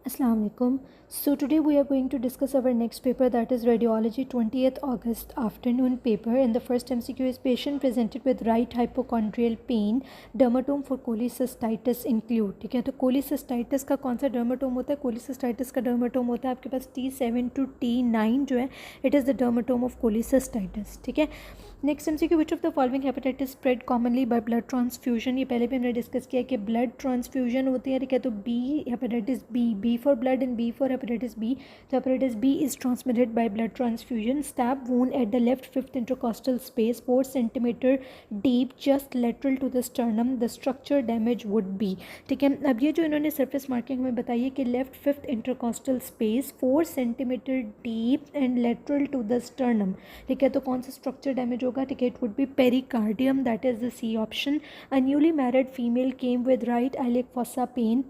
Assalamu alaikum. So today we are going to discuss our next paper, that is radiology 20th August afternoon paper, and the first MCQ is patient presented with right hypochondrial pain, dermatome for cholecystitis include. ठीक है, तो cholecystitis का कौन सा dermatome होता है? cholecystitis का dermatome होता है आपके पास T7 to T9 जो है, it is the dermatome of cholecystitis. ठीक है. Next MCQ, which of the following hepatitis spread commonly by blood transfusion? ये पहले भी हमने डिस्कस किया कि ब्लड ट्रांसफ्यूजन होती है. ठीक है, तो B hepatitis B for blood and B for hepatitis B. तो hepatitis B is transmitted by blood transfusion. Stab wound at the left fifth intercostal space 4 centimetre deep just lateral to the sternum. The structure damage would be. ठीक है, अब ये जो इन्होंने surface marking हमें बताई है कि left fifth intercostal space 4 centimetre deep and lateral to the sternum. ठीक है, तो कौन सा स्ट्रक्चर डैमेज होगा? ठीक है, it would be pericardium, that is the C option. A newly married female came with right iliac fossa pain.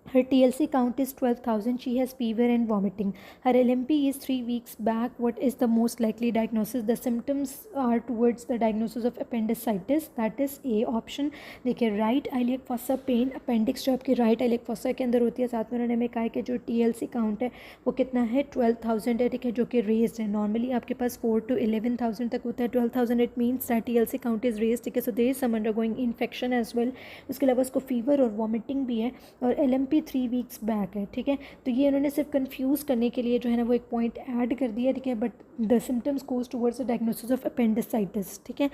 Her TLC count is 12,000. She has fever and vomiting. Her LMP is 3 weeks back. What is the most likely diagnosis? The symptoms are towards the diagnosis of appendicitis. That is A option. देखिए, right iliac fossa pain, appendix जो आपकी right iliac fossa के अंदर होती है. साथ में उन्होंने हमें कहा है कि जो TLC count है वो कितना है? 12,000 है. ठीक है, जो कि raised है. Normally आपके पास 4 to 11,000 तक होता है. 12,000 it means that TLC count is raised. ठीक है, so there is some undergoing infection as well. उसके अलावा उसको fever और vomiting भी है, और LMP 3 वीक्स बैक है. ठीक है, तो ये उन्होंने सिर्फ कंफ्यूज करने के लिए जो है ना वो एक पॉइंट ऐड कर दिया. ठीक है, but the symptoms goes towards the diagnosis of appendicitis. ठीक है.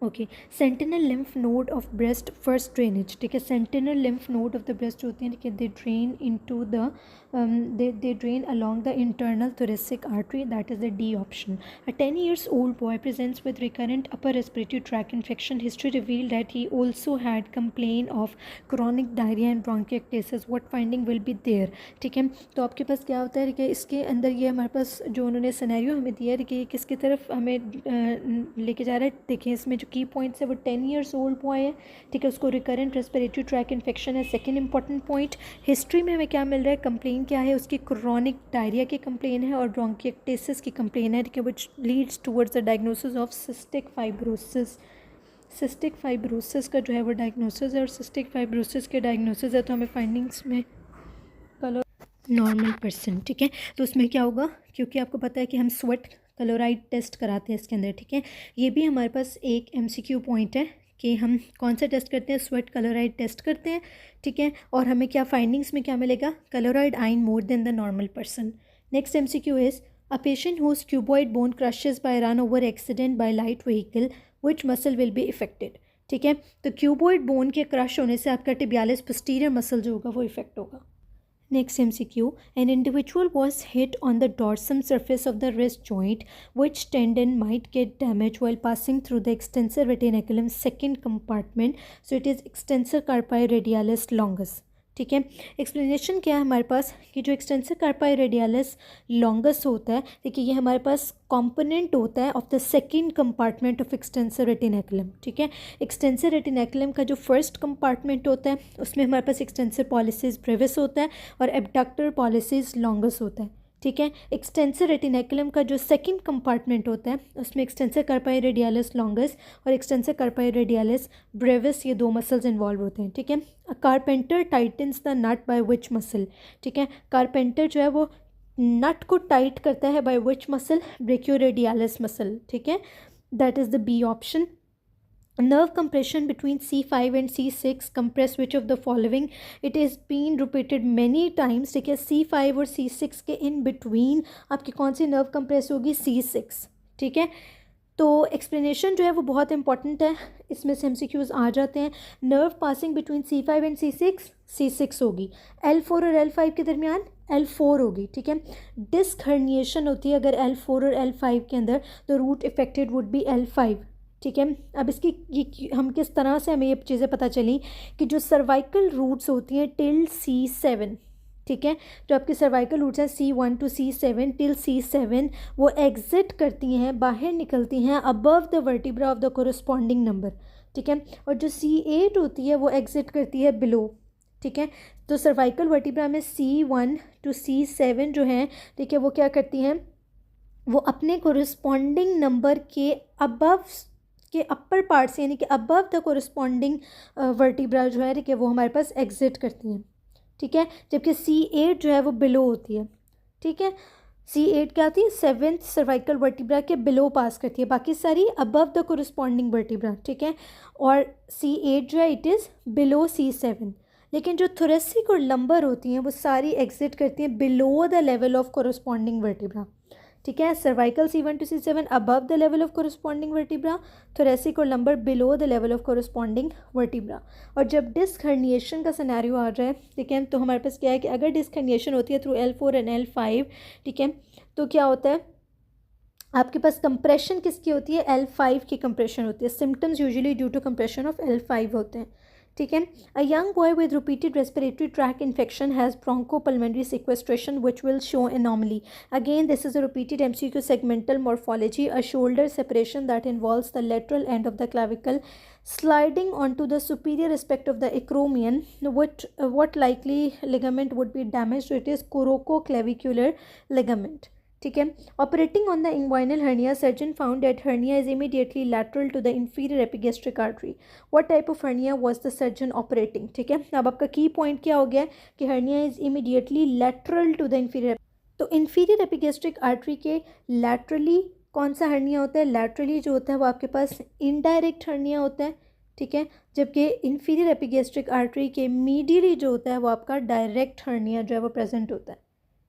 Okay, sentinel lymph node of breast first drainage. ठीक है, sentinel lymph node of the breast होती है. ठीक है, they drain into the they drain along the internal thoracic artery. That is the D option. A 10 years old boy presents with recurrent upper respiratory tract infection. History revealed that he also had complaint of chronic diarrhea and bronchiectasis. What finding will be there? ठीक है, तो आपके पास क्या होता है कि इसके अंदर ये हमारे पास जो उन्होंने सिनेरियो हमें दिया है कि किसकी तरफ हमें लेके जा रहा है. देखिए, इसमें जो की पॉइंट्स है वो 10 years old बॉय है. ठीक है, उसको रिकरेंट रेस्पिरेटरी ट्रैक इन्फेक्शन है. सेकेंड इंपॉर्टेंट पॉइंट, हिस्ट्री में हमें क्या मिल रहा है? कंप्लेन क्या है उसकी? क्रोनिक डायरिया की कंप्लेन है और ब्रोंकिएक्टेसिस की कंप्लेन है. ठीक है, which Leeds towards the diagnosis of cystic fibrosis. Cystic fibrosis का जो है वो डायग्नोसिस है, और सिस्टिक फाइब्रोसिस के डायग्नोसिस है तो हमें फाइंडिंग्स में कलर नॉर्मल पर्सन. ठीक है, तो उसमें क्या होगा? क्योंकि आपको पता है कि हम स्वेट क्लोराइड टेस्ट कराते हैं इसके अंदर. ठीक है, ये भी हमारे पास एक MCQ पॉइंट है कि हम कौन सा टेस्ट करते हैं? स्वेट क्लोराइड टेस्ट करते हैं. ठीक है, और हमें क्या फाइंडिंग्स में क्या मिलेगा? Chloride ion more than the normal person. Next MCQ is a patient whose cuboid bone crushes by run over accident by light vehicle, which muscle will be affected. ठीक है, तो क्यूबॉइड बोन के crush होने से आपका tibialis posterior muscle जो होगा वो इफेक्ट होगा. Next MCQ, an individual was hit on the dorsum surface of the wrist joint. Which tendon might get damaged while passing through the extensor retinaculum second compartment? So it is extensor carpi radialis longus. ठीक है, explanation क्या है हमारे पास कि जो extensor carpi radialis longus होता है, देखिए ये हमारे पास कंपोनेंट होता है of the second compartment of extensor retinaculum. ठीक है, एक्सटेंसर रेटिनेकुलम का जो फर्स्ट कंपार्टमेंट होता है उसमें हमारे पास एक्सटेंसर पॉलिसिस ब्रेविस होता है और एबडक्टर पॉलिसिस लॉन्गस होता है. ठीक है, एक्सटेंसर रेटिनेकुलम का जो सेकंड कंपार्टमेंट होता है उसमें एक्सटेंसर कार्पाई रेडियालिस लॉन्गस और एक्सटेंसर कार्पाई रेडियालिस ब्रेविस, ये दो मसल्स इन्वॉल्व होते हैं. ठीक है, carpenter tightens the nut by which muscle. ठीक है, कारपेंटर जो है वो नट को टाइट करता है by which muscle? Brachioradialis muscle. ठीक है, that is the B option. Nerve compression between C5 and C6 compress which of the following? It is been repeated many times. ठीक है, C5 और C6 के in between आपकी कौन सी nerve compress होगी? C6. ठीक है, तो एक्सप्लेनेशन जो है वो बहुत इंपॉर्टेंट है, इसमें से MCQs आ जाते हैं. Nerve passing between C5 and C6 होगी. L4 और L5 के दरमियान L4 होगी. ठीक है, डिस्क हर्निएशन होती है अगर L4 और L5 के अंदर, तो root affected would be L5. ठीक है, अब इसकी ये हम किस तरह से हमें ये चीज़ें पता चली कि जो सर्वाइकल रूट्स होती हैं टिल C7. ठीक है, जो आपकी सर्वाइकल रूट्स हैं C1 to C7 till C7 वो एग्जिट करती हैं, बाहर निकलती हैं above the vertebra of the corresponding number. ठीक है, और जो C8 होती है वो एग्जिट करती है बिलो. ठीक है, तो सर्वाइकल वर्टिब्रा में C1 टू C7 जो हैं, ठीक है, वो क्या करती हैं? वो अपने कोरस्पॉन्डिंग नंबर के अबव के अपर पार्ट से, यानी कि अबव द कोरस्पॉन्डिंग वर्टिब्रा जो है कि वो हमारे पास एग्जिट करती हैं. ठीक है, जबकि C8 जो है वो बिलो होती है, ठीक है। C8 क्या आती है, 7th सर्वाइकल वर्टिब्रा के बिलो पास करती है, बाकी सारी अबव द कोरिस्पॉन्डिंग वर्टिब्रा, ठीक है। और C8 जो है इट इज़ बिलो C7, लेकिन जो थोरेसिक और लंबर होती हैं वो सारी एग्जिट करती हैं below the level of corresponding vertebra, ठीक है। Cervical C1 to C7 above the level of corresponding vertebra, thoracic और lumbar below the level of corresponding vertebra. और जब डिस्क हर्निएशन का सिनेरियो आ जाए, ठीक है, तो हमारे पास क्या है कि अगर डिस्क हर्निएशन होती है थ्रू L4 एंड L5, ठीक है, तो क्या होता है आपके पास कंप्रेशन किसकी होती है, L5 की कंप्रेशन होती है। Symptoms usually due to compression of L5 होते हैं, ठीक है। A young boy with repeated respiratory tract infection has bronchopulmonary sequestration which will show anomaly. Again this is a repeated MCQ segmental morphology, a shoulder separation that involves the lateral end of the clavicle sliding onto the superior aspect of the acromion. What likely ligament would be damaged? It is corococlavicular ligament, ठीक है। Operating on the inguinal hernia, surgeon found that hernia is immediately lateral to the inferior epigastric artery. What type of hernia was the surgeon operating, ठीक है। अब आपका की point क्या हो गया कि hernia is immediately lateral to the inferior, तो इंफीरियर एपिगेस्ट्रिक आर्टरी के लैटरली कौन सा हर्निया होता है, लैटरली जो होता है वो आपके पास इनडायरेक्ट हर्निया होता है, ठीक है, जबकि इंफीरियर एपिगेस्ट्रिक आर्टरी के मीडियली जो होता है वो आपका डायरेक्ट हर्निया जो है वो प्रेजेंट होता है,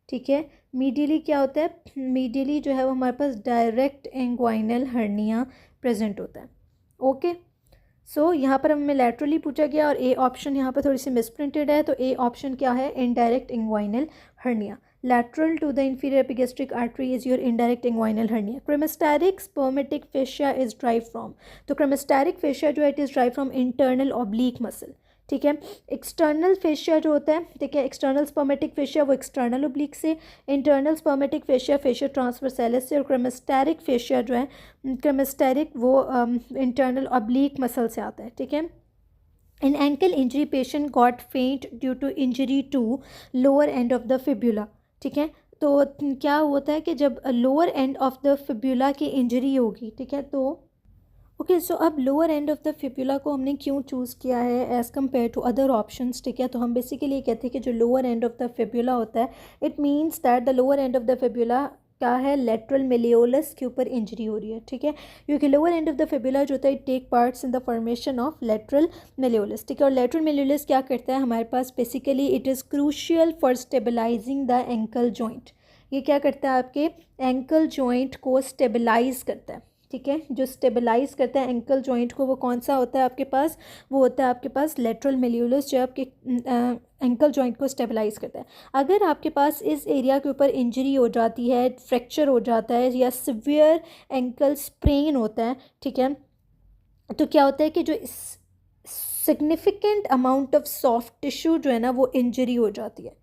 ठीक है। मीडियली क्या होता है, मीडियली जो है वो हमारे पास डायरेक्ट इंग्वाइनल हर्निया प्रेजेंट होता है, ओके। सो यहाँ पर हमें लैटरली पूछा गया और ए ऑप्शन यहाँ पर थोड़ी सी मिसप्रिंटेड है, तो ए ऑप्शन क्या है, indirect inguinal hernia. Lateral to the inferior epigastric artery is your indirect inguinal hernia. Cremasteric spermatic fascia is derived from, तो cremasteric fascia जो है it is derived from internal oblique muscle, ठीक है। External fascia जो होता है, ठीक है, एक्सटर्नल स्पर्मेटिक फेशिया वो एक्सटर्नल ओब्लिक से, internal spermatic fascia fascia transversalis से, और क्रेमेस्टेरिक फेशिया जो है क्रेमेस्टेरिक वो इंटरनल ओब्लिक मसल से आता है, ठीक है। In ankle injury patient got faint due to injury to lower end of the fibula, ठीक है। तो क्या होता है कि जब lower end of the fibula की इंजरी होगी, ठीक है, तो ओके सो अब lower end of the fibula को हमने क्यों चूज़ किया है as compare to other options, ठीक है। तो हम बेसिकली ये कहते हैं कि जो lower end of the fibula होता है, it means that the lower end of the fibula क्या है, लेटरल मेलियोलस के ऊपर इंजरी हो रही है, ठीक है, क्योंकि lower end of the fibula जो होता है take parts in the formation of lateral malleolus, ठीक है। और लेटरल मेलियोलस क्या करता है हमारे पास, basically it is crucial for stabilising the ankle joint. ये क्या करता है, आपके एंकल जॉइंट को स्टेबलाइज करता है, ठीक है। जो स्टेबलाइज करता है एंकल जॉइंट को वो कौन सा होता है आपके पास, वो होता है आपके पास लेटरल मेलियोलस, जो आपके एंकल जॉइंट को स्टेबलाइज करता है। अगर आपके पास इस एरिया के ऊपर इंजरी हो जाती है, फ्रैक्चर हो जाता है या सिवियर एंकल स्प्रेन होता है, ठीक है, तो क्या होता है कि जो significant amount of soft tissue जो है ना वो इंजरी हो जाती है,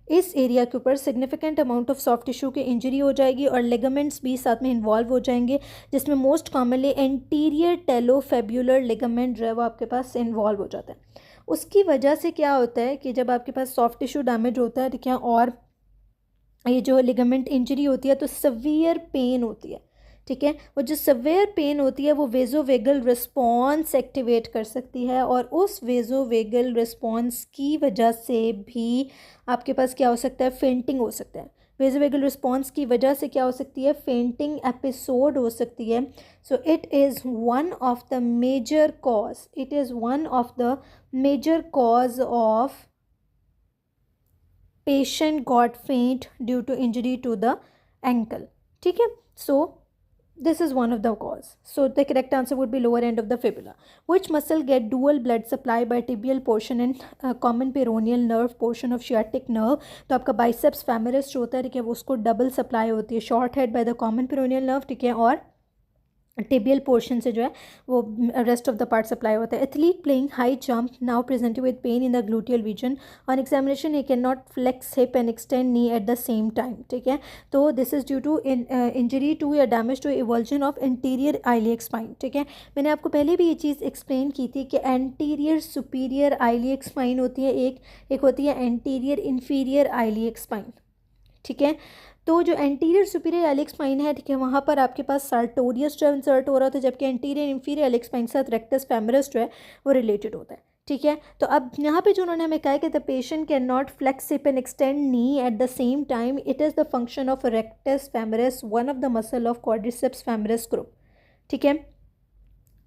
इस एरिया के ऊपर significant amount of soft tissue की इंजरी हो जाएगी और लिगामेंट्स भी साथ में इन्वॉल्व हो जाएंगे, जिसमें मोस्ट कॉमनली एंटीरियर टेलोफेब्युलर लिगामेंट जो है वो आपके पास इन्वॉल्व हो जाता है। उसकी वजह से क्या होता है कि जब आपके पास सॉफ्ट टिश्यू डैमेज होता है, ठीक है, और ये जो लिगामेंट इंजरी होती है तो सवियर पेन होती है, ठीक है। वो जो सवेयर पेन होती है वो वेजोवेगल रिस्पॉन्स एक्टिवेट कर सकती है और उस वेजोवेगल रिस्पॉन्स की वजह से भी आपके पास क्या हो सकता है, फेंटिंग हो सकता है। वेजोवेगल रिस्पॉन्स की वजह से क्या हो सकती है, फेंटिंग एपिसोड हो सकती है। So it is one of the major cause, it is one of the major cause of patient got faint due to injury to the ankle, ठीक है। So this is one of the cause. So the correct answer would be lower end of the fibula. Which muscle get dual blood supply by tibial portion and common peroneal nerve portion of sciatic nerve? तो आपका biceps femoris जो होता है, ठीक है, वो उसको double supply होती है, short head by the common peroneal nerve, ठीक है, और टिबियल पोर्शन से जो है वो rest of the part supply होता है। Athlete playing high jump now presented with pain in the gluteal region, on examination he can not flex hip and extend knee at the same time, ठीक है। तो this is due to injury to या damage to avulsion of anterior iliac spine, ठीक है। मैंने आपको पहले भी ये चीज़ एक्सप्लेन की थी कि एंटीरियर सुपीरियर आइलियक स्पाइन होती है, एक होती है एंटीरियर इन्फीरियर आइलियक स्पाइन, ठीक है। तो जो एंटीरियर सुपीरियर आइलिक स्पाइन है, ठीक है, वहाँ पर आपके पास सार्टोरियस जो इंसर्ट हो रहा था, जबकि एंटीरियर इंफीरियर आइलिक स्पाइन के साथ रेक्टस फेमरस जो है वो रिलेटेड होता है, ठीक है। तो अब यहाँ पे जो उन्होंने हमें कहा है कि the patient can not flex hip and extend knee at the same time, it is the function of rectus femoris, one of the muscle of quadriceps femoris group. ठीक है।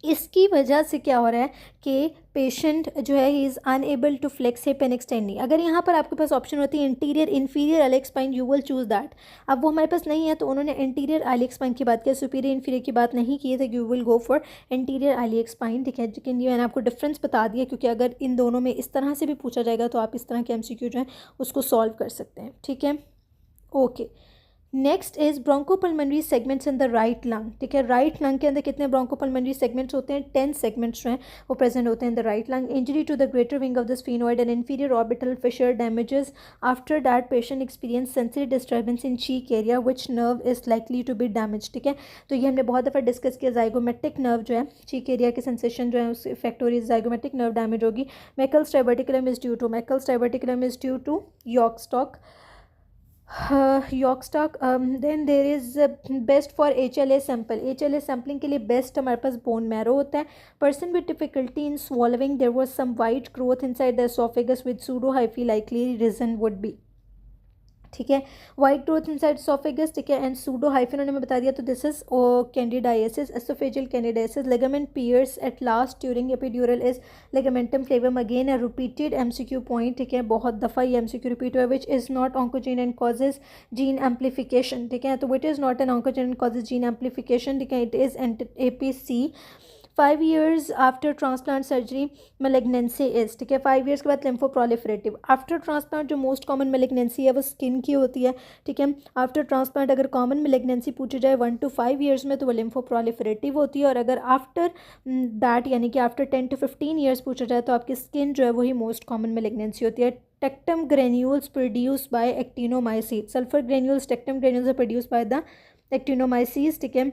इसकी वजह से क्या हो रहा है कि पेशेंट जो है he is unable to flex hip and extend knee. अगर यहाँ पर आपके पास ऑप्शन होती है anterior inferior iliac spine, you will choose that. अब वो हमारे पास नहीं है तो उन्होंने इंटीरियर आइलिक स्पाइन की बात की, सुपीरियर इन्फीरियर की बात नहीं की है, तो you will go for interior iliac spine. ठीक है, लेकिन ये मैंने आपको डिफरेंस बता दिया, क्योंकि अगर इन दोनों में इस तरह से भी पूछा जाएगा तो आप इस तरह के MCQ जो है उसको सॉल्व कर सकते हैं। ठीक है, okay. Next is bronchopulmonary segments in the right lung. ठीक है, राइट लंग के अंदर कितने ब्रोंकोपल्मोनरी सेगमेंट्स होते हैं? 10 सेगमेंट्स जो हैं वो प्रेजेंट होते हैं in the right lung. Injury to the greater wing of the sphenoid and inferior orbital fissure damages, after that patient experience sensory disturbance in cheek area which nerve is likely to be damage. ठीक है, तो ये हमने बहुत दफ़ा discuss किया, जाइगोमेट्रिक nerve जो है चीक एरिया के सेंसेशन जो है उससे इफेक्ट हो रही है, जाइगोमेट्रिक नर्व डैमेज होगी। Meckel's diverticulum is due to yolk stalk, then there is best for HLA sample. HLA sampling के लिए बेस्ट हमारे पास बोन मैरो होता है। Person with difficulty in swallowing, there was some white growth inside the esophagus with pseudo hyphae, likely reason would be। ठीक है, white growth inside esophagus। ठीक है, एंड सूडो हाइफन उन्होंने बताया दिया, तो this is candidiasis, oesophageal candidiasis. Ligament pierce at last during epidural is ligamentum flavum, again a repeated MCQ point. ठीक है, बहुत दफ़ा ये MCQ रिपीट हुआ, which is not oncogene and causes gene amplification. ठीक है, तो which is not an oncogene and causes gene amplification. ठीक है, it is APC। 5 years after transplant surgery malignancy is. ठीक है, 5 years के बाद लिम्फोप्रोलिफरेटिव। आफ्टर ट्रांसप्लांट जो मोस्ट कॉमन मेलिग्नेंसी है वो स्किन की होती है। ठीक है, आफ्टर ट्रांसप्लांट अगर कॉमन मेलिग्नेंसी पूछी जाए 1 to 5 years में तो वो लिम्फोप्रोलिफरेटिव होती है, और अगर आफ्टर दैट यानी कि आफ्टर 10 to 15 years पूछा जाए तो आपकी स्किन जो है वही मोस्ट कॉमन मेलिग्नेंसी होती है। Tectum granules produce by actinomycete, sulphur granules, tectum granules are produce by the actinomyces. ठीक है,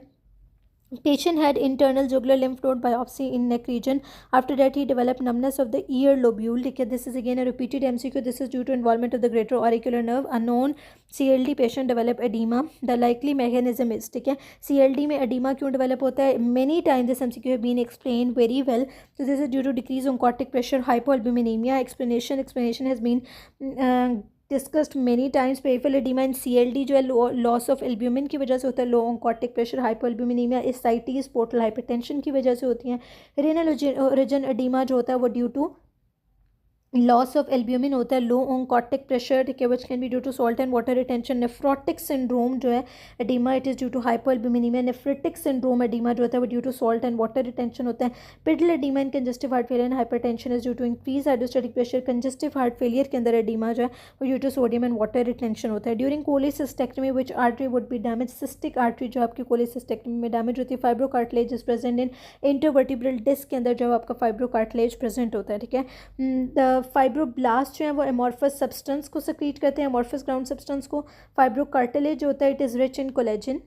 patient had internal jugular lymph node biopsy in neck region, after that he developed numbness of the ear lobule. ठीक है, this is again a repeated MCQ, this is due to involvement of the greater auricular nerve. Unknown CLD patient develop edema, the likely mechanism is। ठीक है, CLD में edema क्यों develop होता है? Many times this MCQ have been explained very well, so this is due to decrease oncotic pressure, hypoalbuminemia। explanation has been discussed many times. Peripheral oedema in CLD जो है loss of albumin की वजह से होता है, low oncotic pressure, hypoalbuminaemia ascites, portal hypertension की वजह से होती हैं। रेनल ओरिजिन एडिमा जो होता है वो due to loss of albumin होता है, लो ऑन्कोटिक प्रेशर। ठीक है, which can be due to salt and water retention. Nephrotic syndrome जो है oedema, it is due to hypoalbuminaemia. Nephritic syndrome oedema जो होता है वो due to salt and water retention होता है। Pedal oedema in congestive heart failure and hypertension is due to increase hydrostatic pressure. Congestive heart failure के अंदर oedema जो है वो due to sodium and water retention होता है। During cholecystectomy which artery would be damage, cystic artery जो आपकी cholecystectomy में डैमेज होती है। Fibrocartilage is present in intervertebral disc के अंदर जो है आपका फाइब्रो कार्टिलेज प्रेजेंट होता है। ठीक है, द फाइब्रोब्लास्ट जो है वो एमॉर्फस सब्सटेंस को सेक्रीट करते हैं, एमॉर्फस ग्राउंड सब्सटेंस को। फाइब्रोकार्टिलेज जो होता है it is rich in collagen,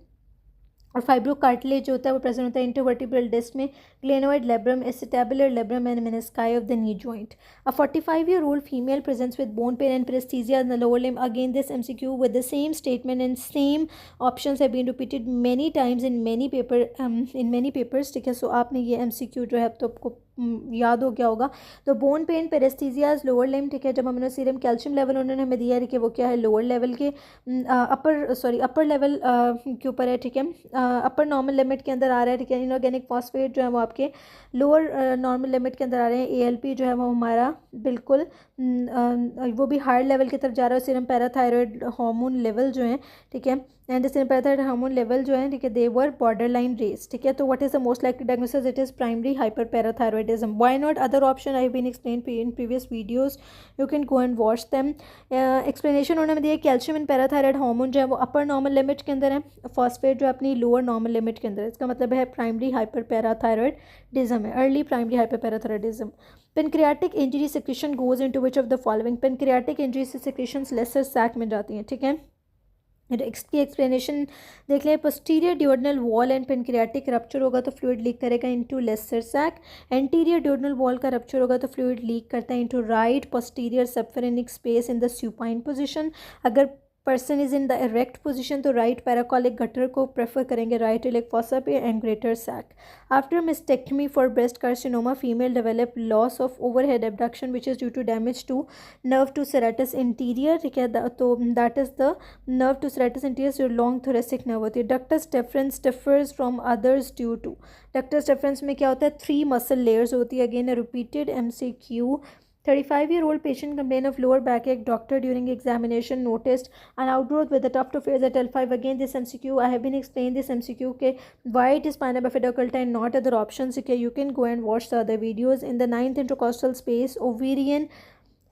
और फाइब्रोकार्टिलेज जो होता है वो प्रेजेंट होता है इंटरवर्टिब्रल डिस्क में। Glenoid labrum, acetabular labrum and menisci of the knee joint. A 45-year-old female presents with bone pain and paraesthesia in the lower limb, again this MCQ with the same statement and same options have been repeated many times in many papers. ठीक है, सो आपने ये MCQ जो है अब तो आपको याद हो गया होगा। तो बोन पेन, पेरेस्थीजियाज, लोअर लिम्ब। ठीक है, जब हमने सीरम कैल्शियम लेवल उन्होंने हमें दिया है कि वो क्या है, लोअर लेवल के अपर लेवल के ऊपर है। ठीक है, अपर नॉर्मल लिमिट के अंदर आ रहा है। ठीक है, इनऑर्गेनिक फॉस्फेट जो है वो आपके लोअर नॉर्मल लिमिट के अंदर आ रहे हैं। ALP जो है वो हमारा बिल्कुल वो भी हायर लेवल की तरफ जा रहा है। सीरम पैराथायरॉयड हार्मोन लेवल जो है, ठीक है, and serum parathyroid hormone level जो है, ठीक है, they were border line raised. ठीक है, तो what is the most likely diagnosis? It is primary hyperparathyroidism. Why not other option? I have been explain in previous videos, you can go and watch them. Explanation उन्होंने दिया calcium इन parathyroid hormone जो है वो अपर normal limit के अंदर है, phosphate जो अपनी लोअर नॉर्मल लिमिट के अंदर है। इसका मतलब है प्राइमरी हाइपर पैराथायरॉयडिज्म है, early primary hyperparathyroidism. Pancreatic injury secretion goes into which of the following? Pancreatic injury से सेक्रेशंस लेसर सैक में जाती हैं। ठीक है, इसकी एक्सप्लेनेशन देख लें। Posterior duodenal wall and pancreatic rupture होगा तो फ्लूइड लीक करेगा into lesser sac. Anterior duodenal wall का रप्चर होगा तो फ्लूइड लीक करता है into right posterior subphrenic space in the supine position. अगर person is in the erect position, तो राइट पैराकॉलिक गटर को प्रेफर करेंगे, राइट इलेक फॉसा पे and greater sac. After mastectomy for breast carcinoma female develop loss of overhead abduction which is due to damage to nerve to serratus anterior. ठीक है, तो that is the nerve to serratus anterior जो long thoracic nerve होती है. Ductus deferens differs from others due to. Ductus deferens में क्या होता है, 3 मसल लेयर्स होती है. Again repeated MCQ. 35-year-old patient complained of lower backache. Doctor during examination noticed an outgrowth with the tuft of hairs at L5. Again, this MCQ, I have been explained this MCQ के why it is spina bifida occulta and not other options. Okay, you can go and watch the other videos. In the 9th intercostal space, ovarian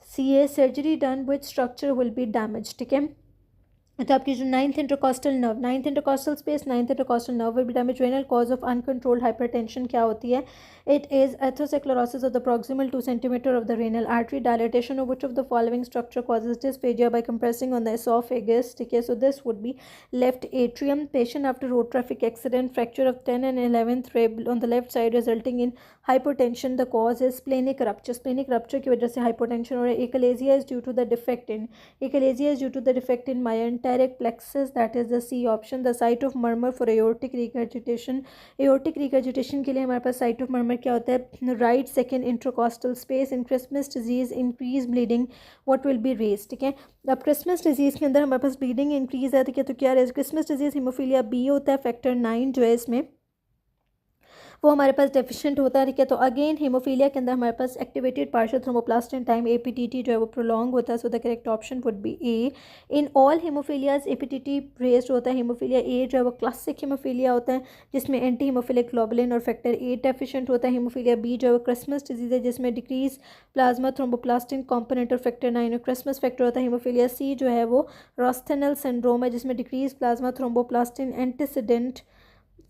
CA surgery done with structure will be damaged. ठीक है, तो आपकी जो 9th intercostal space, 9th intercostal nerve will be damaged. Renal cause of uncontrolled hypertension क्या होती है? It is atherosclerosis of the proximal 2 centimeter of the renal artery. Dilatation of which of the following structure causes dysphagia by compressing on the esophagus? ठीक है, so this would be left atrium. Patient after road traffic accident, fracture of 10 and 11th rib on the left side resulting in hypertension. The cause is splenic rupture. Splenic rupture की वजह से hypertension हो रहा है. Achalasia is due to the defect in myenteric plexus, that is the C option. The site of murmur for aortic regurgitation. Aortic regurgitation के लिए हमारे पास site of murmur क्या होता है? Right second intercostal space. In Christmas disease increase bleeding, what will be raised? ठीक है, अब Christmas disease के अंदर हमारे पास bleeding increase है, तो क्या है? Christmas disease हेमोफीलिया B होता है, फैक्टर 9 जो है इसमें वो हमारे पास डेफिशिएंट होता है. ठीक है, तो अगेन हेमोफीलिया के अंदर हमारे पास activated partial thromboplastin time APTT जो है वो प्रोलॉन्ग होता है. So the correct option would be A. In all haemophilias APTT raised होता है. हेमोफीलिया ए जो है वो क्लासिक हेमोफीलिया होता है जिसमें एंटी हेमोफिलिक ग्लोबुलिन और फैक्टर 8 डेफिशिएंट होता है. हेमोफीलिया बी जो है वो क्रिसमस डिजीज़ है जिसमें डिक्रीज प्लाज्मा थ्रोम्बोप्लास्टिन कॉम्पोनेंट और फैक्टर 9 और क्रिसमस फैक्टर होता है. हेमोफीलिया सी जो है वो रॉस्थेनल सिंड्रोम है जिसमें decrease plasma thromboplastin antecedent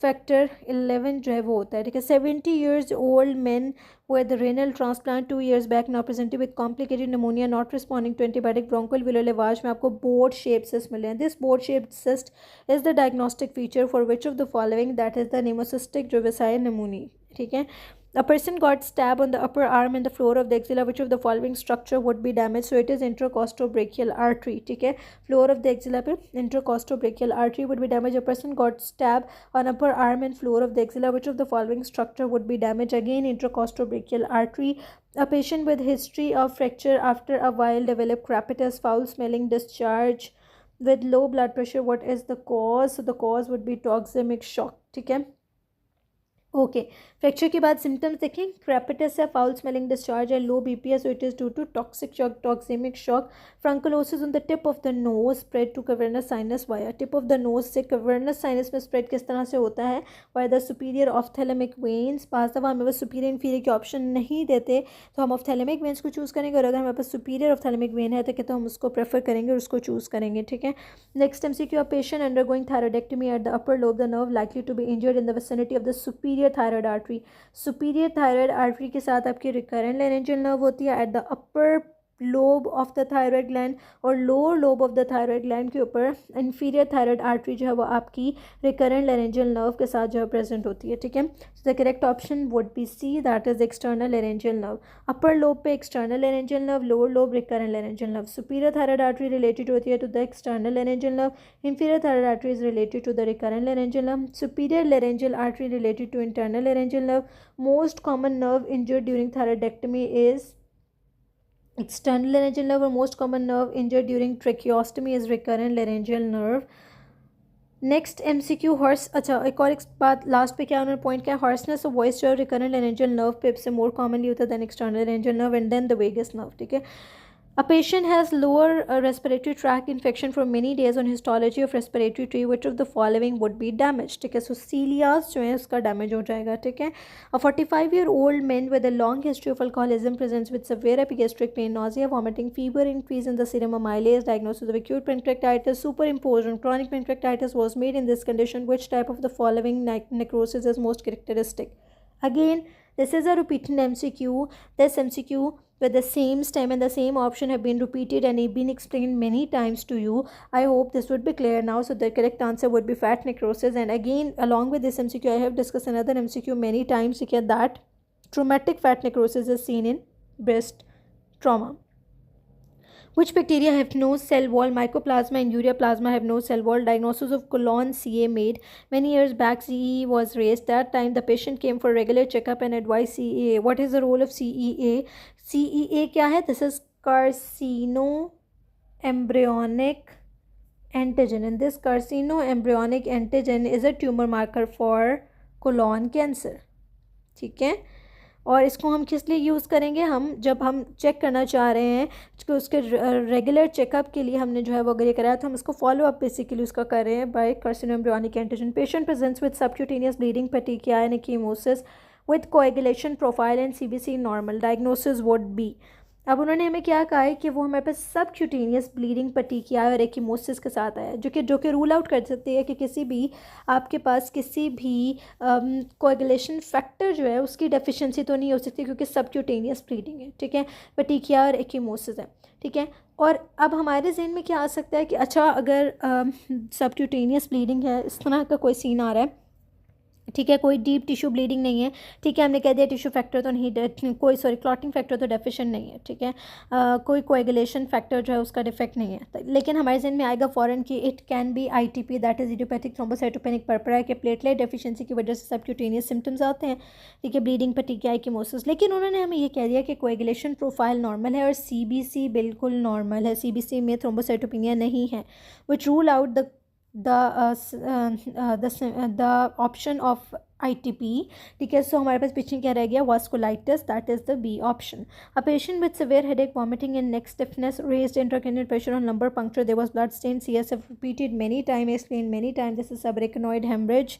factor 11 जो है वो होता है. ठीक है, 70 years old men who had the renal transplant 2 years back now presented with complicated pneumonia not responding to antibiotic. bronchoalveolar lavage में आपको board shaped cyst मिले हैं. This board shaped cyst is the diagnostic feature for which of the following? That is the pneumocystic Jovici pneumoniae. ठीक है, a person got stabbed on the upper arm and the floor of the axilla. Which of the following structure would be damaged? So it is intercostobrachial artery. ठीक है, floor of the axilla पे intercostobrachial artery would be damaged. A person got stabbed on upper arm and floor of the axilla. Which of the following structure would be damaged? Again intercostobrachial artery. A patient with history of fracture after a while developed crepitus, foul smelling discharge with low blood pressure. What is the cause? So the cause would be toxemic shock. ठीक है, okay, fracture के बाद symptoms देखें. Crepitus है, foul smelling discharge है, low BPs, so it is due to toxic shock, toxaemic shock. Furunculosis on the tip of the nose spread to cavernous sinus via. Tip of the nose से cavernous sinus में spread किस तरह से होता है? Via the superior ophthalmic veins. पास दफ़ा हमें बस सुपीरियर इन्फीरियर के ऑप्शन नहीं देते तो हम ऑफ्थैलेमिक वेन्स को चूज़ करेंगे, और अगर हमारे पास सुपीरियर ऑफ्थैलेमिक वेन है तो हम उसको प्रेफर करेंगे और उसको चूज़ करेंगे. ठीक है, next MCQ. A patient undergoing thyroidectomy at the upper lobe the nerve likely to be injured in the vicinity of the superior thyroid artery. Superior thyroid artery के साथ आपकी रिकरेंट लेरेंजियल नर्व होती है at the upper lobe of the thyroid gland, और lower lobe of the thyroid gland के ऊपर inferior thyroid artery जो है वो आपकी रिकरेंट लेरेंजियल नर्व के साथ जो है प्रेजेंट होती है. ठीक है, so the correct option would be C, that is external laryngeal nerve. Upper lobe पे external laryngeal nerve, lower lobe recurrent laryngeal nerve. Superior thyroid artery related होती है to the external laryngeal nerve, inferior thyroid artery is related to the recurrent laryngeal nerve, superior laryngeal artery related to internal laryngeal nerve. Most common nerve injured during thyroidectomy is external laryngeal nerve, or most common nerve injured during tracheostomy is recurrent laryngeal nerve. Next MCQ horse. अच्छा, एक और एक बात last पे क्या उन्होंने point किया, hoarseness of voice जो रिकरेंट लेरेंजियल नर्व पे से मोर कॉमनली होता है than external laryngeal nerve and then the vagus nerve. ठीक है, a patient has lower respiratory tract infection for many days. On histology of respiratory tree which of the following would be damaged? ठीक है, so celiac जो है उसका damage हो जाएगा. ठीक है, a 45-year-old man with a long history of alcoholism presents with severe epigastric pain, nausea, vomiting, fever, increase in the serum amylase. Diagnosis of acute pancreatitis superimposed on chronic pancreatitis was made in this condition. Which type of the following necrosis is most characteristic? Again, this is a repeated MCQ. This MCQ with the same stem and the same option have been repeated and have been explained many times to you. I hope this would be clear now. So the correct answer would be fat necrosis. And again, along with this MCQ, I have discussed another MCQ many times that traumatic fat necrosis is seen in breast trauma. Which bacteria have no cell wall? Mycoplasma and ureaplasma have no cell wall. Diagnosis of colon CA made. Many years back, CEA was raised. That time, the patient came for regular checkup and advised CEA. What is the role of CEA? CEA क्या है? This is carcinoembryonic antigen. And this carcinoembryonic antigen is a tumor marker for colon cancer. ठीक है. और इसको हम किस लिए use करेंगे? हम जब हम चेक करना चाह रहे हैं कि उसके रेगुलर चेकअप के लिए हमने जो है वो अगर ये कराया तो हम इसको फॉलो अप बेसिकली उसका कर रहे हैं by carcinoembryonic antigen. Patient presents with subcutaneous bleeding petechiae and ecchymosis with coagulation profile and CBC normal. Diagnosis would be. अब उन्होंने हमें क्या कहा है कि वो हमारे पास सब क्यूटेनियस ब्लीडिंग पेटिकिया और एकीमोसिस के साथ आया, जो कि रूल आउट कर सकती है कि किसी भी आपके पास किसी भी कोएगुलेशन फैक्टर जो है उसकी डेफिशिएंसी तो नहीं हो सकती क्योंकि सब क्यूटेनियस ब्लीडिंग है. ठीक है, पेटिकिया और एकीमोसिस है. ठीक है, और अब हमारे जहन में क्या आ सकता है कि अच्छा अगर सब क्यूटेनियस ब्लीडिंग है, इस तरह का कोई सीन आ रहा है. ठीक है, कोई डीप टिश्यू ब्लीडिंग नहीं है. ठीक है, हमने कह दिया टिश्यू फैक्टर तो नहीं, कोई क्लॉटिंग फैक्टर तो डेफिशिएंट नहीं है. ठीक है, कोई कोएगुलेशन फैक्टर जो है उसका डिफेक्ट नहीं है. लेकिन हमारे जहन में आएगा फ़ौरन कि it can be ITP, that is idiopathic thrombocytopenic purpura, के प्लेटलेट डेफिशिएंसी की वजह से सबक्यूटेनियस सिम्टम्स आते हैं. ठीक है, ब्लीडिंग पेटिकिया एकीमोसिस. लेकिन उन्होंने हमें ये कह दिया कि कोएगुलेशन प्रोफाइल नॉर्मल है और CBC बिल्कुल नॉर्मल है. CBC में थ्रोम्बोसाइटोपेनिया नहीं है, which rule out the option of ITP. ठीक है, सो हमारे पास पीछे क्या रह गया? Vasculitis, that is the B option. A patient with severe headache, vomiting and neck stiffness, raised intracranial pressure on lumbar puncture, there was blood stain, CSF repeated many times, explained many times, this is subarachnoid hemorrhage.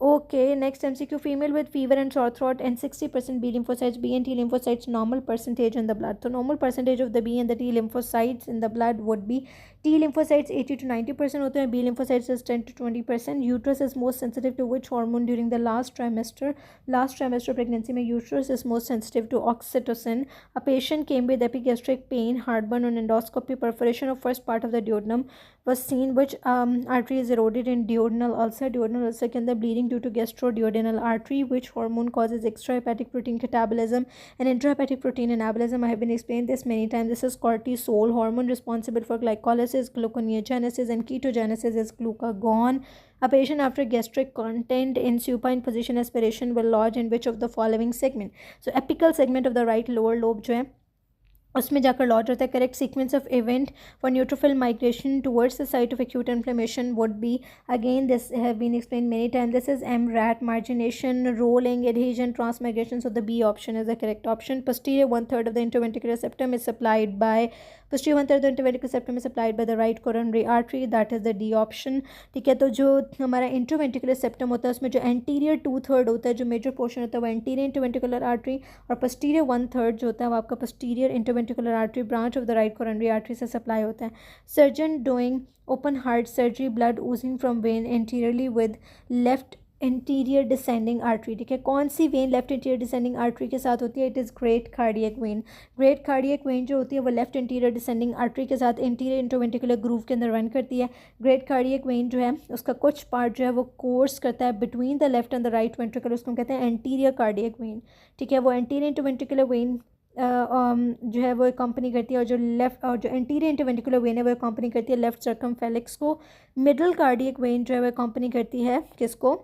Okay, next MCQ. Female with fever and sore throat and 60% B lymphocytes, B and T lymphocytes, normal percentage in the blood. So normal percentage of the B and the T lymphocytes in the blood would be T lymphocytes 80 to 90% होते हैं, B lymphocytes is 10 to 20%. Uterus is most sensitive to which hormone during the last trimester? Last trimester pregnancy में uterus is most sensitive to oxytocin. A patient came with epigastric pain, heartburn on endoscopy, perforation of first part of the duodenum was seen, which artery is eroded in duodenal ulcer. Duodenal ulcer के अंदर bleeding due to gastroduodenal artery. Which hormone causes extrahepatic protein catabolism and intrahepatic protein anabolism? I have been explained this many times. This is cortisol, hormone responsible for glycolysis, gluconeogenesis and ketogenesis is glucagon. A patient after gastric content in supine position aspiration will lodge in which of the following segment? So apical segment of the right lower lobe जो है उसमें जाकर lodge होता है. Correct sequence of event for neutrophil migration towards the site of acute inflammation would be, again this have been explain many time, this is MRAT, margination, rolling, adhesion, transmigration. So the B option is the correct option. Posterior 1/3 of the interventricular septum is supplied by posterior 1/3 of the interventricular septum is supplied by the right coronary artery, that is the D option. ठीक है, तो जो हमारा interventricular septum होता है उसमें जो anterior 2/3 होता है, जो major portion होता है वो anterior interventricular artery, और posterior 1/3 जो होता है वो आपका posterior interventricular artery branch of the right coronary artery से supply होता है. Surgeon doing open heart surgery, blood oozing from vein anteriorly with left anterior descending artery. ठीक है, कौन सी vein left anterior descending artery के साथ होती है? It is great cardiac vein. Great cardiac vein जो होती है वो लेफ्ट एंटीरियर डिसेंडिंग आर्टरी के साथ एंटीरियर इंट्रोवेंट्रिकुलर ग्रूव के अंदर रन करती है. ग्रेट कार्डियक वेन जो है उसका कुछ पार्ट जो है वो कोर्स करता है between the left and the right ventricle, उसको हम कहते हैं एंटीरियर कार्डियक वेन. ठीक है, वो एंटीरियर इंट्रोवेंट्रिकुलर वेन जो है वो कंपनी करती है, और जो लेफ्ट और जो एंटीरियर इंटरवेंट्रिकुलर वेन है वो कंपनी करती है लेफ्ट सर्कमफेलेक्स को. मिडल कार्डियक वेन जो है वो कंपनी करती है किसको?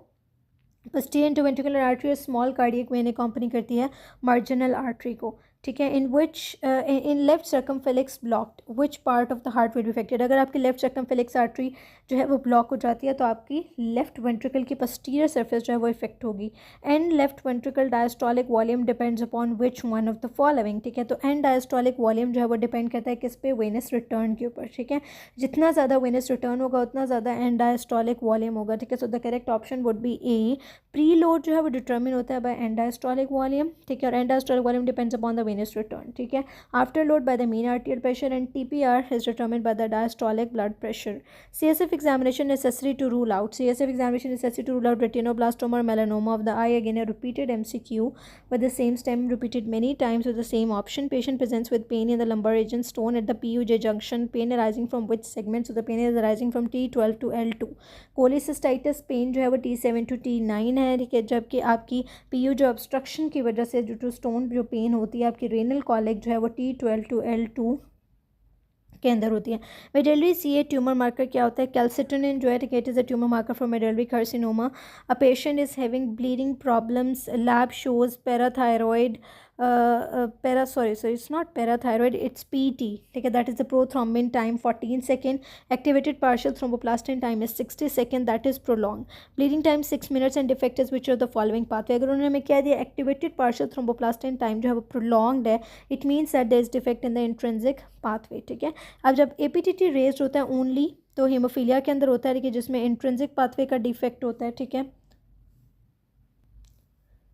Posterior interventricular artery. Small cardiac vein company करती है मार्जिनल आर्टरी को. ठीक है, in which in left circumflex blocked which part of the heart will be affected? अगर आपकी लेफ्ट सर्कमफेलेक्स आर्टरी जो है वो ब्लॉक हो जाती है तो आपकी लेफ्ट वेंट्रिकल की पोस्टीरियर सरफेस जो है वो इफेक्ट होगी. And left ventricle diastolic volume depends upon which one of the following. ठीक है, तो एंड डायस्टोलिक वॉल्यूम जो है वो डिपेंड करता है किस पे? वेनस रिटर्न के ऊपर. ठीक है, जितना ज़्यादा वेनस रिटर्न होगा उतना ज़्यादा एंड डायस्टोलिक वॉल्यूम होगा. ठीक है, so the correct option would be A. Pre load जो है वो डिटर्मिन होता है बाय एंड डायस्टोलिक वॉल्यूम. ठीक है, और and diastolic volume depends upon the Venus return. ठीक है, after load by the mean आर्टियल pressure and TPR is determined by the diastolic blood pressure. CSF examination necessary to rule out. CSF examination necessary to rule out retinoblastoma or melanoma of the eye. Again a repeated MCQ with the same stem repeated many times with the same option. Patient presents with pain in the lumbar region, stone at the PUJ junction. Pain arising from which segment? So the pain is arising from T12 to L2. Cholecystitis pain जो है वो T7 to T9 है. ठीक है, जबकि आपकी PU जो obstruction की वजह से जो स्टोन जो पेन होती है आपकी रेनल कॉलेज जो है वो T12 to L2 के अंदर होती है। मेडलरी CA ट्यूमर मार्कर क्या होता है? कैल्सिटोनिन जो है, ठीक है, it is a tumour marker for medullary carcinoma. A patient is having bleeding problems, lab shows parathyroid, it's not parathyroid, it's PT, ठीक है, that is the prothrombin time 14 second, activated partial thromboplastin time is 60 second, that is prolonged, bleeding time 6 minutes and defect is which of the following pathway। अगर उन्होंने हमें क्या दिया, activated partial thromboplastin time जो है वो prolonged है, it means that there is defect in the intrinsic pathway, ठीक है। अब जब APTT रेज्ड होता है ओनली तो हीमोफीलिया के अंदर होता है, कि जिसमें इंट्रिंसिक पाथवे का डिफेक्ट होता है, ठीक है।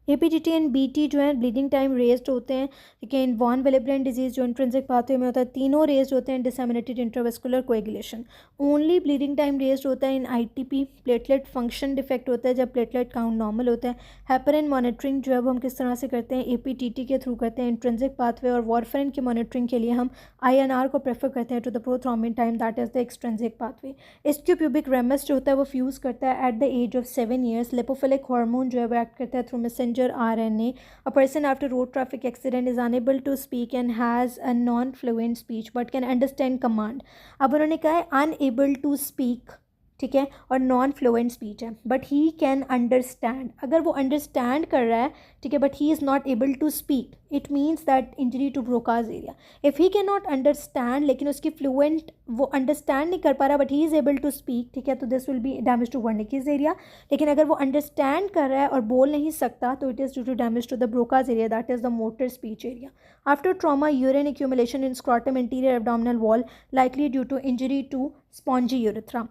APTT एंड BT जो है ब्लीडिंग टाइम रेज्ड होते हैं, ठीक है। इन वॉन विलिब्रेंट डिजीज़ जो इंट्रिंसिक पाथवे में होता है, तीनों रेज्ड होते हैं। Disseminated intravascular coagulation only bleeding time raised होता है। In ITP platelet function defect होता है जब प्लेटलेट काउंट नॉर्मल होता है। हेपरिन मॉनिटरिंग जो है वो हम किस तरह से करते हैं, APTT के थ्रू करते हैं इंट्रिंसिक पाथवे, और वारफरिन की मॉनिटरिंग के लिए हम INR को प्रेफर करते हैं to the prothrombin time, that is the extrinsic pathway. Ischiopubic ramus जो होता है वो फ्यूज़ करता है at the age of 7 years। Lipophilic hormone जो है वो एक्ट करता है through messenger RNA। A person after road traffic accident is unable to speak and has a non-fluent speech but can understand command। अब उन्होंने कहा है unable to speak, ठीक है, और नॉन फ्लुएंट स्पीच है, बट ही कैन अंडरस्टैंड। अगर वो अंडरस्टैंड कर रहा है, ठीक है, but he is not able to speak, it means that injury to Broca's area. If he can not understand, लेकिन उसकी फ्लुएंट वो अंडरस्टैंड नहीं कर पा रहा, but he is able to speak, ठीक है, तो this will be damage to Wernicke's area. लेकिन अगर वो अंडरस्टैंड कर रहा है और बोल नहीं सकता, तो it is due to damage to the Broca's area, that is the motor speech area. After trauma, urine accumulation in scrotum interior abdominal wall, likely due to injury to spongy urethra.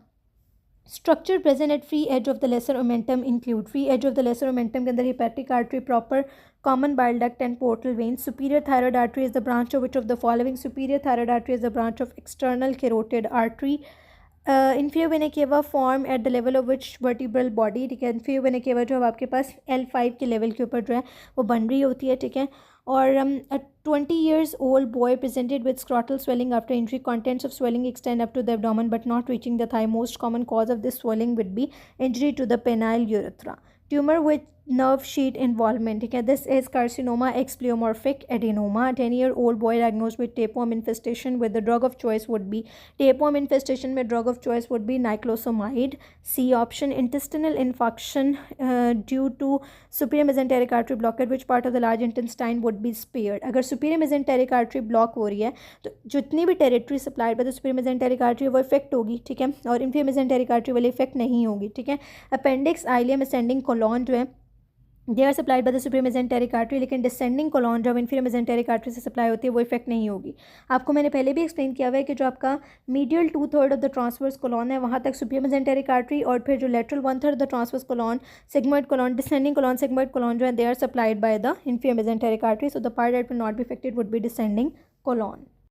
Structure present at free edge of the lesser omentum include, free edge of the lesser omentum के अंदर hepatic artery, proper common bile duct and portal vein. Superior thyroid artery is the branch of which of the following, superior thyroid artery is the branch of external carotid artery. Inferior vena cava form at the level of which vertebral body, ठीक है। Inferior vena cava जो है आपके पास L5 के level के ऊपर जो है वो बन रही होती है, ठीक है। और 20 years old boy presented with scrotal swelling after injury, contents of swelling extend up to the abdomen but not reaching the thigh. Most common cause of this swelling would be injury to the penile urethra. Tumor with nerve sheath involvement, ठीक है, this is carcinoma ex pleomorphic adenoma। 10-year-old boy diagnosed with tapeworm infestation with the drug of choice would be, tapeworm infestation में drug of choice would be niclosamide। C option, intestinal infarction due to superior mesenteric artery blockage, which part of the large intestine would be spared। अगर superior mesenteric artery block हो रही है तो जितनी भी territory supplied by the superior mesenteric artery वो effect होगी, ठीक है, और inferior mesenteric artery वाली इफेक्ट नहीं होगी, ठीक है। अपेंडिक्स, आइलियम, असेंडिंग कोलॉन जो है they are supplied by the superior mesenteric artery, लेकिन डिसेंडिंग कोलॉन जब इन्फीरियर मेसेंटेरिक आर्टरी से सप्लाई होती है वो इफेक्ट नहीं होगी। आपको मैंने पहले भी एक्सप्लेन किया हुआ है कि जो आपका medial 2/3 of the transverse colon है वहाँ तक सुपीरियर मेसेंटेरिक आर्टरी, और फिर जो lateral 1/3 of the transverse colon, sigmoid colon, descending colon, sigmoid colon जो है they are supplied by the inferior mesenteric artery. So the part that will not be affected would be descending colon.